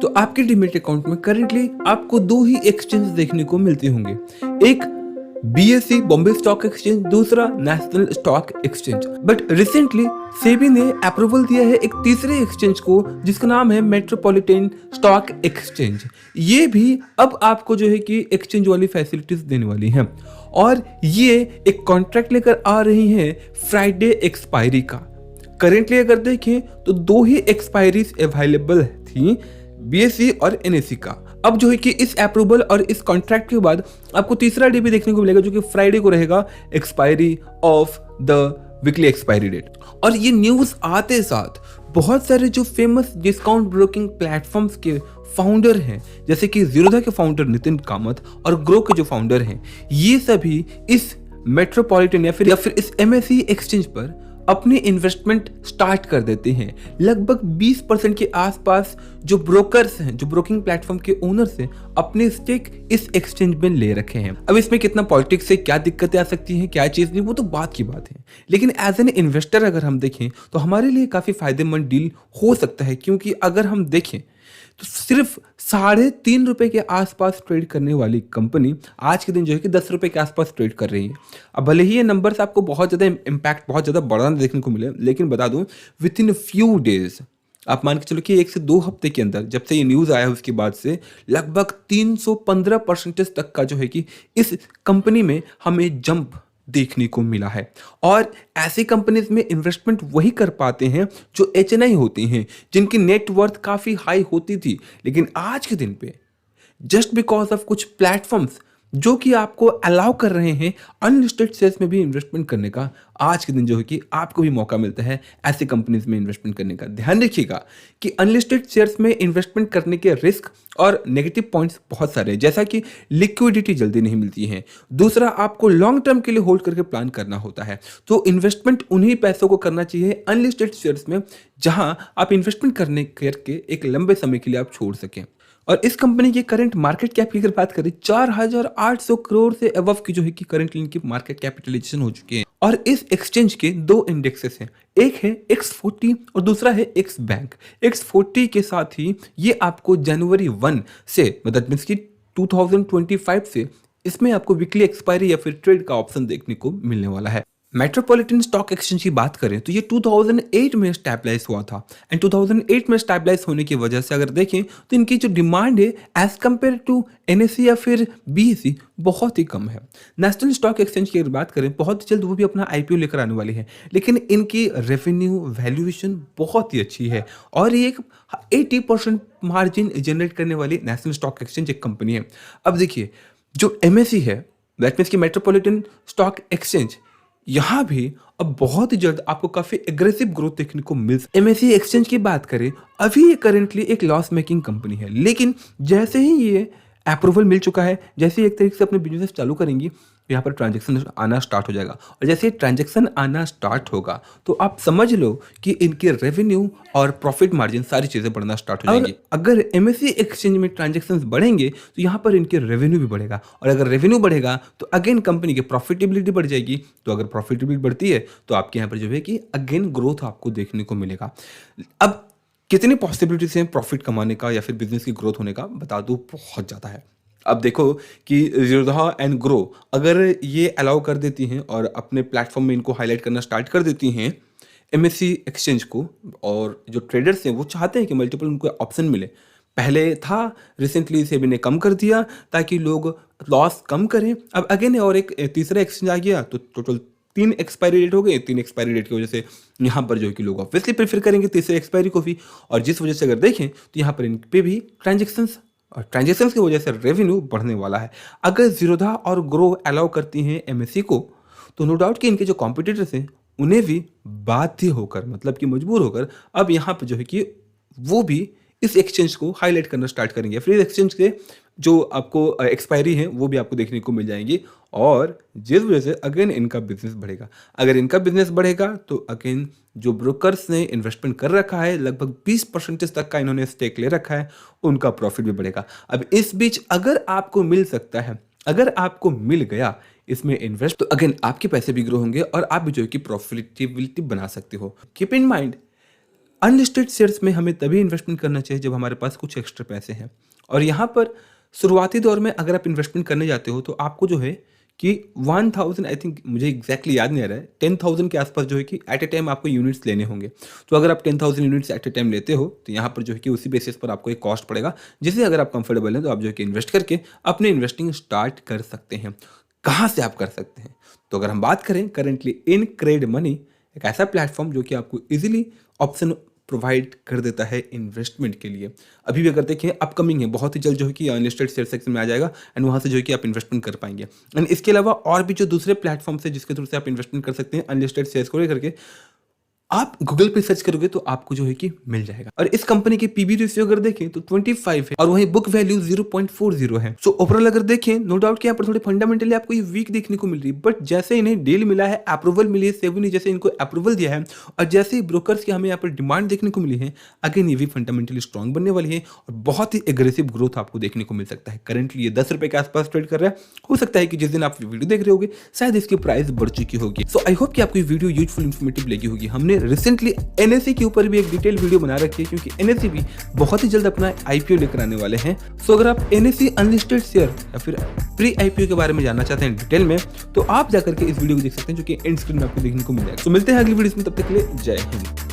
तो आपके demat account में करेंटली आपको दो ही एक्सचेंज देखने को मिलते होंगे। एक बीएसई बॉम्बे स्टॉक एक्सचेंज, दूसरा national stock exchange. But recently SEBI ने अप्रूवल दिया है एक तीसरे एक्सचेंज को जिसका नाम है मेट्रोपॉलिटन स्टॉक एक्सचेंज। ये भी अब आपको जो है कि एक्सचेंज वाली फैसिलिटीज देने वाली हैं और ये एक कॉन्ट्रैक्ट लेकर आ रही हैं फ्राइडे एक्सपायरी का। करेंटली अगर देखें तो दो ही एक्सपायरीज अवेलेबल थी, बीएसई और एनएसई का। अब जो है कि इस अप्रूवल और इस कॉन्ट्रैक्ट के बाद आपको तीसरा डे भी देखने को मिलेगा जो कि फ्राइडे को रहेगा expiry of the weekly expiry date. और ये न्यूज आते साथ बहुत सारे जो फेमस डिस्काउंट ब्रोकिंग प्लेटफॉर्म्स के फाउंडर हैं, जैसे कि जीरोधा के फाउंडर नितिन कामत और ग्रो के जो फाउंडर हैं, ये सभी इस मेट्रोपॉलिटन या फिर इस एमएसई एक्सचेंज पर अपनी इन्वेस्टमेंट स्टार्ट कर देते हैं। लगभग 20% के आसपास जो ब्रोकर्स हैं, जो ब्रोकिंग प्लेटफॉर्म के ओनर्स हैं, अपने स्टेक इस एक्सचेंज में ले रखे हैं। अब इसमें कितना पॉलिटिक्स है, क्या दिक्कतें आ सकती हैं, क्या चीज़ नहीं, वो तो बात की बात है। लेकिन एज एन इन्वेस्टर अगर हम देखें तो हमारे लिए काफ़ी फायदेमंद डील हो सकता है, क्योंकि अगर हम देखें तो सिर्फ ₹3.5 के आसपास ट्रेड करने वाली कंपनी आज के दिन जो है कि ₹10 के आसपास ट्रेड कर रही है। अब भले ही ये नंबर्स आपको बहुत ज़्यादा इम्पैक्ट, बहुत ज़्यादा बड़ा देखने को मिले, लेकिन बता दूं विद इन फ्यू डेज, आप मान के चलो कि 1 से 2 हफ्ते के अंदर, जब से ये न्यूज़ आया उसके बाद से लगभग 315% तक का जो है कि इस कंपनी में हमें जंप देखने को मिला है। और ऐसी कंपनीज में इन्वेस्टमेंट वही कर पाते हैं जो एचएनआई होती हैं, जिनकी नेटवर्थ काफ़ी हाई होती थी। लेकिन आज के दिन पे जस्ट बिकॉज ऑफ कुछ प्लेटफॉर्म्स जो कि आपको अलाउ कर रहे हैं अनलिस्टेड शेयर्स में भी इन्वेस्टमेंट करने का, आज के दिन जो है कि आपको भी मौका मिलता है ऐसी कंपनीज में इन्वेस्टमेंट करने का। ध्यान रखिएगा कि अनलिस्टेड शेयर्स में इन्वेस्टमेंट करने के रिस्क और नेगेटिव पॉइंट्स बहुत सारे हैं, जैसा कि लिक्विडिटी जल्दी नहीं मिलती है। दूसरा, आपको लॉन्ग टर्म के लिए होल्ड करके प्लान करना होता है। तो इन्वेस्टमेंट उन्हीं पैसों को करना चाहिए अनलिस्टेड शेयर्स में जहां आप इन्वेस्टमेंट करने करके एक लंबे समय के लिए आप छोड़ सकें। और इस कंपनी की करंट मार्केट कैप की अगर बात करें 4,800 करोड़ से अबव की जो है कि करंट इनकी मार्केट कैपिटलाइजेशन हो चुकी है। और इस एक्सचेंज के दो इंडेक्सेस हैं, एक है X40 और दूसरा है X बैंक। X40 के साथ ही ये आपको जनवरी 1 से, मतलब मीन्स की 2025 से इसमें आपको वीकली एक्सपायरी या फिर ट्रेड का ऑप्शन देखने को मिलने वाला है। मेट्रोपॉलिटन स्टॉक एक्सचेंज की बात करें तो ये 2008 में स्टैबलाइज हुआ था एंड 2008 में स्टैबलाइज होने की वजह से अगर देखें तो इनकी जो डिमांड है एज कंपेयर टू एनएसई या फिर बीएसई बहुत ही कम है। नेशनल स्टॉक एक्सचेंज की अगर बात करें, बहुत जल्द वो भी अपना आईपीओ लेकर आने वाली है, लेकिन इनकी रेवेन्यू वैल्यूएशन बहुत ही अच्छी है और ये एक 80% मार्जिन जनरेट करने वाली नेशनल स्टॉक एक्सचेंज एक कंपनी है। अब देखिए, जो एमएसई है, दैट मीन्स की मेट्रोपॉलिटन स्टॉक एक्सचेंज, यहाँ भी अब बहुत ही जल्द आपको काफी एग्रेसिव ग्रोथ देखने को मिल। एमएसई एक्सचेंज की बात करें, अभी ये करेंटली एक लॉस मेकिंग कंपनी है, लेकिन जैसे ही ये अप्रूवल मिल चुका है, जैसे ही एक तरीके से अपने बिजनेस चालू करेंगी, यहाँ पर ट्रांजैक्शन आना स्टार्ट हो जाएगा। और जैसे ही ट्रांजैक्शन आना स्टार्ट होगा तो आप समझ लो कि इनके रेवेन्यू और प्रॉफिट मार्जिन सारी चीज़ें बढ़ना स्टार्ट हो जाएंगी। अगर एमएसई एक्सचेंज में ट्रांजैक्शंस बढ़ेंगे तो यहाँ पर इनके रेवेन्यू भी बढ़ेगा, और अगर रेवेन्यू बढ़ेगा तो अगेन कंपनी की प्रॉफिटेबिलिटी बढ़ जाएगी। तो अगर प्रॉफिटेबिलिटी बढ़ती है तो आपके यहाँ पर जो है कि अगेन ग्रोथ आपको देखने को मिलेगा। अब कितनी पॉसिबिलिटीज हैं प्रॉफिट कमाने का या फिर बिजनेस की ग्रोथ होने का, बता दूं बहुत ज़्यादा है। अब देखो कि जीरोधा एंड ग्रो अगर ये अलाउ कर देती हैं और अपने प्लेटफॉर्म में इनको हाईलाइट करना स्टार्ट कर देती हैं एमएससी एक्सचेंज को, और जो ट्रेडर्स हैं वो चाहते हैं कि मल्टीपल उनको ऑप्शन मिले। पहले था, रिसेंटली सेबी ने कम कर दिया ताकि लोग लॉस कम करें। अब अगेन और एक तीसरा एक्सचेंज आ गया तो टोटल 3 एक्सपायरी डेट हो गए। 3 एक्सपायरी डेट की वजह से यहाँ पर जो है कि लोग ऑब्वियसली प्रेफर करेंगे तीसरे एक्सपायरी को भी, और जिस वजह से अगर देखें तो यहाँ पर इन पे भी ट्रांजेक्शन्स की वजह से रेवेन्यू बढ़ने वाला है। अगर जीरोधा और ग्रो अलाउ करती हैं एमएससी को तो नो डाउट कि इनके जो कॉम्पिटिटर्स हैं उन्हें भी बाध्य होकर, मतलब कि मजबूर होकर, अब यहाँ पर जो है कि वो भी इस एक्सचेंज को हाईलाइट करना स्टार्ट करेंगे। फिर एक्सचेंज के जो आपको एक्सपायरी है वो भी आपको देखने को मिल जाएंगी, और जिस वजह से अगेन इनका बिजनेस बढ़ेगा। अगर इनका बिजनेस बढ़ेगा तो अगेन जो ब्रोकर्स ने इन्वेस्टमेंट कर रखा है, लगभग 20% तक का इन्होंने स्टेक ले रखा है, उनका प्रॉफिट भी बढ़ेगा। अब इस बीच अगर आपको मिल सकता है, अगर आपको मिल गया इसमें इन्वेस्ट, तो अगेन आपके पैसे भी ग्रो होंगे और आप भी जो है कि प्रॉफिटेबिलिटी बना सकते हो। Keep in mind, unlisted shares में हमें तभी इन्वेस्टमेंट करना चाहिए जब हमारे पास कुछ एक्स्ट्रा पैसे हैं। और यहाँ पर शुरुआती दौर में अगर आप इन्वेस्टमेंट करने जाते हो तो आपको जो है कि 1000 आई थिंक मुझे एग्जैक्टली याद नहीं आ रहा है 10,000 के आसपास जो है कि एट ए टाइम आपको यूनिट्स लेने होंगे। तो अगर आप 10,000 यूनिट्स एट ए टाइम लेते हो तो यहाँ पर जो है कि उसी बेसिस पर आपको एक कॉस्ट पड़ेगा, जिसे अगर आप कंफर्टेबल हैं तो आप जो है कि इन्वेस्ट करके अपने इन्वेस्टिंग स्टार्ट कर सकते हैं। कहाँ से आप कर सकते हैं? तो अगर हम बात करें करंटली इनक्रेड मनी एक ऐसा प्लेटफॉर्म जो कि आपको इजीली ऑप्शन प्रोवाइड कर देता है इन्वेस्टमेंट के लिए। अभी भी अगर देखें अपकमिंग है, बहुत ही जल्द जो है कि अनलिस्टेड शेयर सेक्शन में आ जाएगा एंड वहाँ से जो है कि आप इन्वेस्टमेंट कर पाएंगे। एंड इसके अलावा और भी जो दूसरे प्लेटफॉर्म्स है जिसके थ्रू से आप इन्वेस्टमेंट कर सकते हैं अनलिस्टेड शेयर्स को लेकर के, आप गूगल पे सर्च करोगे तो आपको जो है कि मिल जाएगा। और इस कंपनी के पीबी रेशियो अगर देखें तो 25 है और वहीं बुक वैल्यू 0.40 है। सो ओवरऑल अगर देखें नो डाउट कि यहाँ पर थोड़ी फंडामेंटली आपको ये वीक देखने को मिल रही है, बट जैसे इन्हें डील मिला है, अप्रूवल मिली है, सेबी ने जैसे इनको अप्रूवल दिया है और जैसे ही ब्रोकर्स की हमें यहाँ पर डिमांड देखने को मिली है, अगेन ये भी फंडामेंटली स्ट्रॉन्ग बनने वाली है और बहुत ही एग्रेसिव ग्रोथ आपको देखने को मिल सकता है। करंटली ये 10 रुपए के आसपास ट्रेड कर रहा है। हो सकता है कि जिस दिन आप वीडियो देख रहे होगे शायद इसकी प्राइस बढ़ चुकी होगी। सो आई होप कि आपको ये वीडियो यूजफुल इन्फॉर्मेटिव लगी होगी। हमने रिसेंटली एनएसई के ऊपर भी एक डिटेल वीडियो बना रखी है क्योंकि एनएसई भी बहुत ही जल्द अपना आईपीओ लेकर आने वाले हैं। सो अगर आप एनएसई अनलिस्टेड शेयर या फिर प्री आईपीओ के बारे में जानना चाहते हैं डिटेल में, तो आप जाकर के इस वीडियो को देख सकते हैं जो कि एंड स्क्रीन में आपको देखने को मिल जाएगा। तो मिलते हैं अगली वीडियो में, तब तक के लिए जय हिंद।